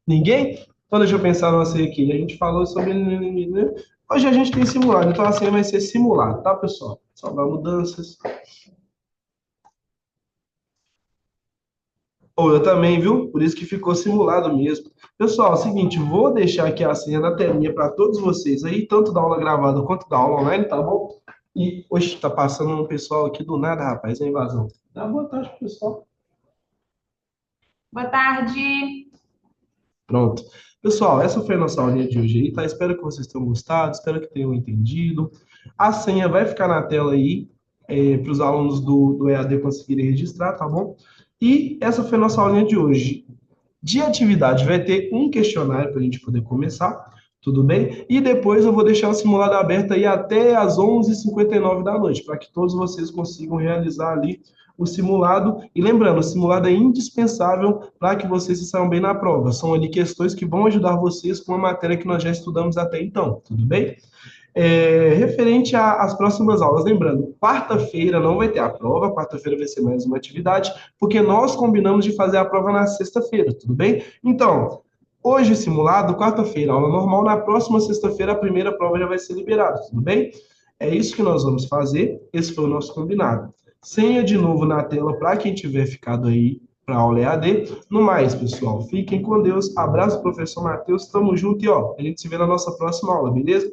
A: Ninguém? Então deixa eu pensar numa senha aqui. A gente falou sobre, né? Hoje a gente tem simulado, então a senha vai ser simulado, tá, pessoal? Salvar mudanças. Ou eu também, viu? Por isso que ficou simulado mesmo. Pessoal, é o seguinte, vou deixar aqui a senha na telinha para todos vocês aí, tanto da aula gravada quanto da aula online, tá bom? E, hoje tá passando um pessoal aqui do nada, rapaz, a invasão. Dá boa tarde, pessoal.
B: Boa tarde.
A: Pronto. Pessoal, essa foi a nossa aulinha de hoje aí, tá? Espero que vocês tenham gostado, espero que tenham entendido. A senha vai ficar na tela aí, para os alunos do EAD conseguirem registrar, tá bom? E essa foi a nossa aulinha de hoje. De atividade vai ter um questionário para a gente poder começar, tudo bem? E depois eu vou deixar o simulado aberto aí até às 11h59 da noite, para que todos vocês consigam realizar ali o simulado. E lembrando, o simulado é indispensável para que vocês se saiam bem na prova. São ali questões que vão ajudar vocês com a matéria que nós já estudamos até então, tudo bem? Referente às próximas aulas, lembrando, quarta-feira não vai ter a prova, quarta-feira vai ser mais uma atividade, porque nós combinamos de fazer a prova na sexta-feira, tudo bem? Então, hoje simulado, quarta-feira, aula normal, na próxima sexta-feira a primeira prova já vai ser liberada, tudo bem? É isso que nós vamos fazer, esse foi o nosso combinado. Senha de novo na tela para quem tiver ficado aí para a aula EAD. No mais, pessoal, fiquem com Deus. Abraço, professor Matheus, tamo junto e ó, a gente se vê na nossa próxima aula, beleza?